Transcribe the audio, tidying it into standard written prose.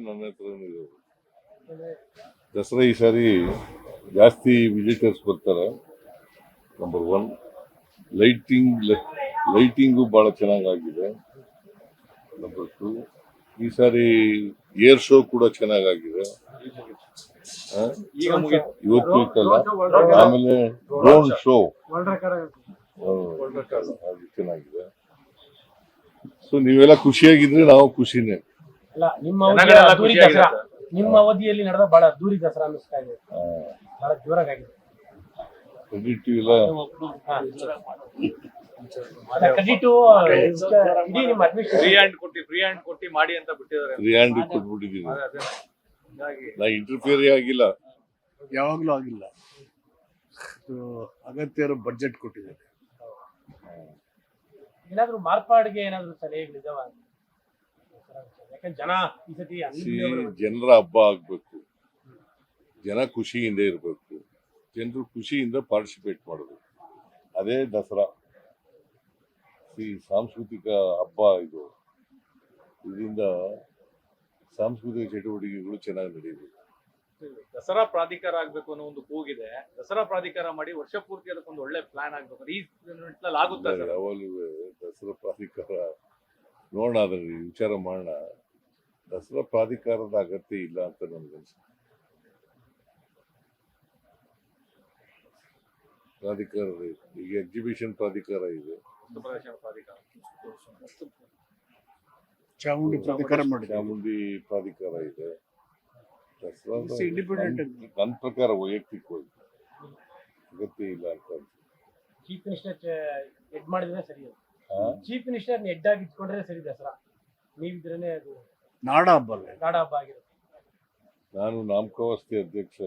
ನನ್ನ ಹತ್ರನೇ ಇರೋದು. ದಸರಾ ಈ ಸಾರಿ ಜಾಸ್ತಿ ವಿಸಿಟರ್ಸ್ ಬರ್ತಾರೆ. ನಂಬರ್ 1 ಲೈಟಿಂಗು ಬಹಳ ಚೆನ್ನಾಗಿದೆ. ನಂಬರ್ 2 ಈ ಸಾರಿ ಏರ್ ಶೋ ಕೂಡ ಚೆನ್ನಾಗಿದೆ. ಇವತ್ತು ಇತ್ತಲ್ಲ, ಆಮೇಲೆ ಡ್ರೋನ್ ಶೋ ಅದು ಚೆನ್ನಾಗಿದೆ. ಸೊ ನೀವೆಲ್ಲ ಖುಷಿಯಾಗಿದ್ರೆ ನಾವು ಖುಷಿನೇ. ಅಲ್ಲ, ನಿಮ್ಮ ಅವಧಿಯಲ್ಲಿ ನಡೆದ ಬಹಳ ಅದ್ದೂರಿ ದಸರಾ ಅನ್ನಿಸ್ತಾ ಇದೆ, ಬಹಳ ಜೋರಾಗಿದೆ. ಕ್ರೆಡಿಟ್ ಇಲ್ಲ, ಫ್ರೀ ಹ್ಯಾಂಡ್ ಕೊಟ್ಟಿ ಮಾಡಿ ಅಂತ ಬಿಟ್ಟಿದ್ದಾರೆ. ಫ್ರೀ ಹ್ಯಾಂಡ್ ಕೊಟ್ಬಿಟ್ಟಿದ್ದೀನಿ. ನಾ ಇಂಟರ್ಫಿಯರ್ ಆಗಿಲ್ಲ, ಯಾವಾಗ್ಲೂ ಆಗಿಲ್ಲ. ಅಗತ್ಯ ಇರೋ ಬಡ್ಜೆಟ್ ಕೊಟ್ಟಿದ್ದಾರೆ. ಏನಾದ್ರು ಮಾರ್ಪಾಡಿಗೆ ಏನಾದ್ರು ಸಲಹೆಗಳಿದಾವ? ಯಾಕಂದ್ರೆ ಜನ ಈ ಸತಿ ಜನರ ಹಬ್ಬ ಆಗ್ಬೇಕು, ಜನ ಖುಷಿಯಿಂದ ಇರಬೇಕು, ಜನರು ಖುಷಿಯಿಂದ ಪಾರ್ಟಿಸಿಪೇಟ್ ಮಾಡಬೇಕು. ಅದೇ ದಸರಾ. ಈ ಸಾಂಸ್ಕೃತಿಕ ಹಬ್ಬ ಇದು. ಇದರಿಂದ ಸಾಂಸ್ಕೃತಿಕ ಚಟುವಟಿಕೆಗಳು ಚೆನ್ನಾಗಿ ನಡೆಯಬೇಕು. ದಸರಾ ಪ್ರಾಧಿಕಾರ ಆಗ್ಬೇಕು ಅನ್ನೋ ಒಂದು ಕೂಗಿದೆ. ದಸರಾ ಪ್ರಾಧಿಕಾರ ಮಾಡಿ ವರ್ಷ ಪೂರ್ತಿ ಅದಕ್ಕೊಂದು ಒಳ್ಳೆ ಪ್ಲಾನ್ ಆಗ್ಬೇಕು. ಈ ನಿಟ್ಟಿನಲ್ಲಿ ಆಗುತ್ತಾ? ಯಾವಾಗಲೂ ದಸರಾ ಪ್ರಾಧಿಕಾರ ನೋಡೋಣ, ಅದರಲ್ಲಿ ವಿಚಾರ ಮಾಡೋಣ. ದಸರಾ ಪ್ರಾಧಿಕಾರದ ಅಗತ್ಯ ಇಲ್ಲ ಅಂತ ನನಗನ್ಸುತ್ತೆ. ಪ್ರಾಧಿಕಾರ ಈಗ ಎಕ್ಸಿಬಿಷನ್ ಪ್ರಾಧಿಕಾರ ಇದೆ, ಚಾಮುಂಡಿ ಪ್ರಾಧಿಕಾರ ಮಾಡಿದೆ, ಚಾಮುಂಡಿ ಪ್ರಾಧಿಕಾರ ಇದೆ. ದಸರಾ ಇಂಡಿಪೆಂಡೆಂಟ್ ನನ್ನ ಪ್ರಕಾರ ವೈಯಕ್ತಿಕವಾಗಿ ಅಗತ್ಯ ಇಲ್ಲ ಅಂತ ಅನ್ಸುತ್ತೆ. ಚೀಫ್ ಮಿನಿಸ್ಟರ್ ಹೆಡ್ ಮಾಡಿದ್ರೆ ಸರಿ. ಚೀಫ್ ಮಿನಿಸ್ಟರ್ ಹೆಡ್ ಆಗಿ ಇಟ್ಕೊಂಡ್ರೆ ಸರಿ ದಸರಾ. ನೀವಿದ್ರೇನೆ ಅದು ನಾಡ ಹಬ್ಬ ಅಲ್ಲ, ನಾಡ ಹಬ್ಬ ಆಗಿರುತ್ತೆ. ನಾನು ನಾಮಕಾವಸ್ಥೆ ಅಧ್ಯಕ್ಷ.